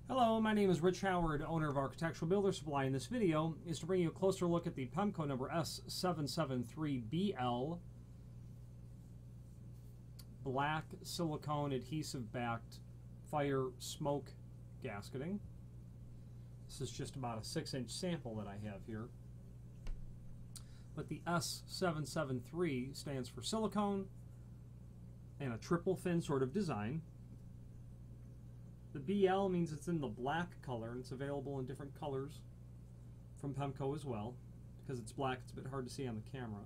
Hello, my name is Rich Howard, owner of Architectural Builder Supply, and this video is to bring you a closer look at the Pemko number S773BL black silicone adhesive-backed fire smoke gasketing. This is just about a 6-inch sample that I have here. But the S773 stands for silicone and a triple fin sort of design. The BL means it's in the black color, and it's available in different colors from Pemko as well. Because it's black, it's a bit hard to see on the camera.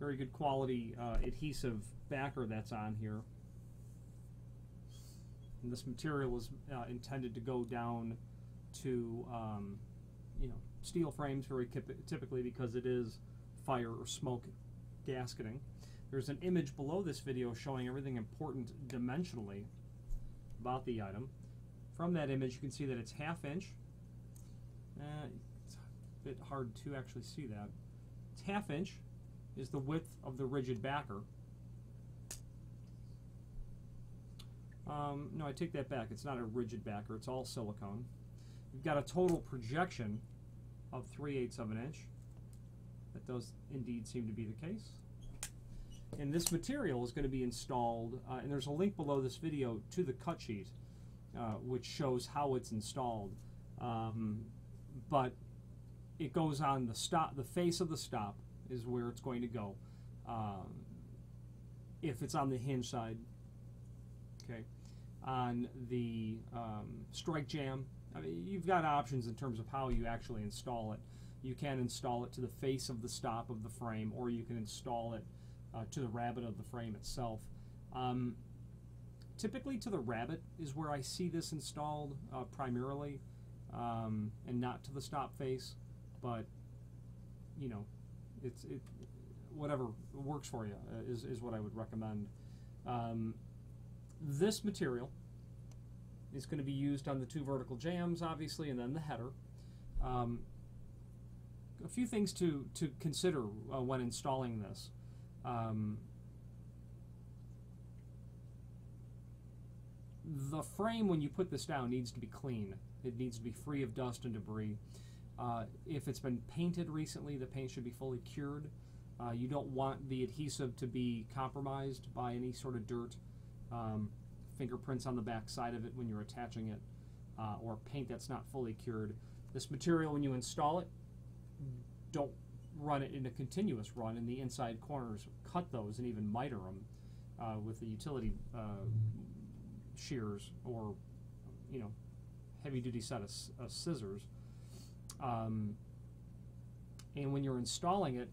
Very good quality adhesive backer that's on here. And this material is intended to go down to steel frames very typically, because it is fire or smoke gasketing. There's an image below this video showing everything important dimensionally about the item. From that image you can see that it's 1/2 inch. It's a bit hard to actually see that. It's 1/2 inch is the width of the rigid backer. No, I take that back. It's not a rigid backer. It's all silicone. You've got a total projection of 3/8 of an inch. That does indeed seem to be the case. And this material is going to be installed, and there's a link below this video to the cut sheet, which shows how it's installed. But it goes on the stop. The face of the stop is where it's going to go. If it's on the hinge side, okay. On the strike jamb, I mean, you've got options in terms of how you actually install it. You can install it to the face of the stop of the frame, or you can install it to the rabbet of the frame itself. Typically to the rabbet is where I see this installed primarily, and not to the stop face, but whatever works for you is what I would recommend. This material is going to be used on the 2 vertical jambs, obviously, and then the header. A few things to consider when installing this. The frame, when you put this down, needs to be clean. It needs to be free of dust and debris. If it's been painted recently, the paint should be fully cured. You don't want the adhesive to be compromised by any sort of dirt, fingerprints on the back side of it when you're attaching it, or paint that's not fully cured. This material, when you install it, don't run it in a continuous run in the inside corners. Cut those and even miter them with the utility shears, or heavy-duty set of scissors. And when you're installing it,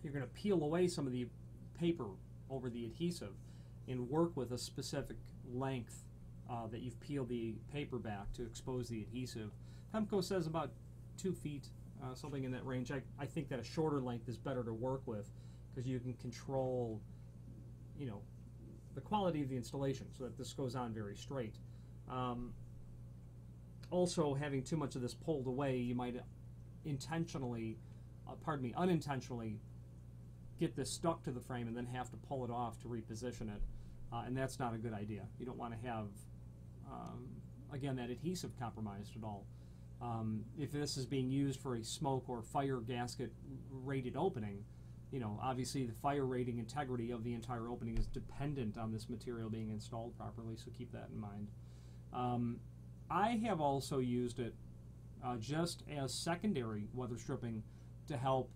you're going to peel away some of the paper over the adhesive and work with a specific length that you've peeled the paper back to expose the adhesive. Pemko says about 2 feet. Something in that range. I think that a shorter length is better to work with, because you can control, the quality of the installation, so that this goes on very straight. Also, having too much of this pulled away, you might unintentionally get this stuck to the frame and then have to pull it off to reposition it, and that's not a good idea. You don't want to have, again, that adhesive compromised at all. If this is being used for a smoke or fire gasket rated opening, obviously the fire rating integrity of the entire opening is dependent on this material being installed properly, so keep that in mind. I have also used it just as secondary weather stripping to help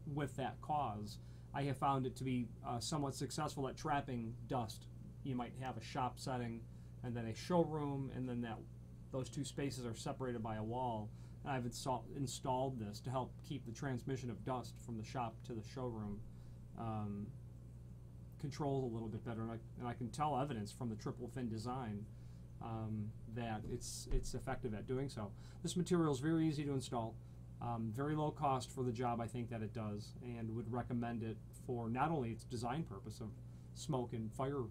with that cause. I have found it to be somewhat successful at trapping dust. You might have a shop setting and then a showroom, and then those 2 spaces are separated by a wall. And I've installed this to help keep the transmission of dust from the shop to the showroom controlled a little bit better. And I can tell evidence from the triple fin design that it's effective at doing so. This material is very easy to install, very low cost for the job I think that it does, and would recommend it for not only its design purpose of smoke and fire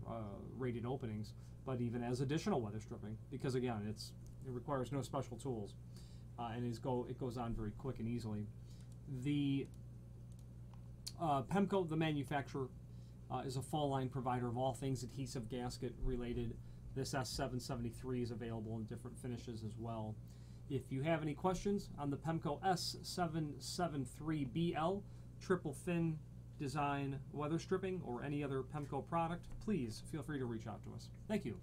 rated openings, but even as additional weather stripping, because again, it requires no special tools, and it goes on very quick and easily. The Pemko, the manufacturer, is a full line provider of all things adhesive gasket related This S773 is available in different finishes as well. If you have any questions on the Pemko S773BL triple fin design weather stripping or any other Pemko product, please feel free to reach out to us. Thank you.